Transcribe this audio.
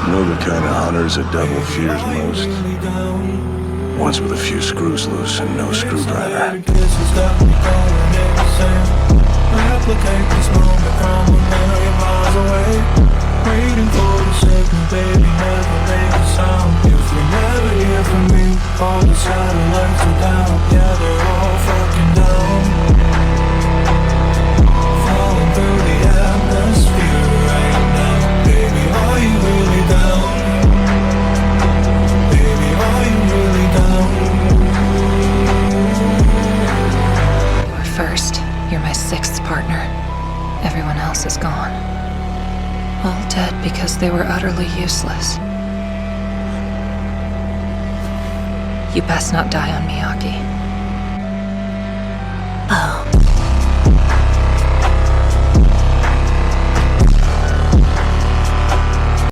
know the kind of hunters a devil fears most? Ones with a few screws loose and no screwdriver. Replicate this moment from a million miles away. Waiting for the signal, baby, never make a sound. If you never hear from me, all the satellites are down. Yeah, they're all fucking down. Falling through the atmosphere right now. Baby, are you really down? Baby, are you really down? You're first. You're my sixth partner. Everyone else is gone. All dead because they were utterly useless. You best not die on Miyagi. Oh.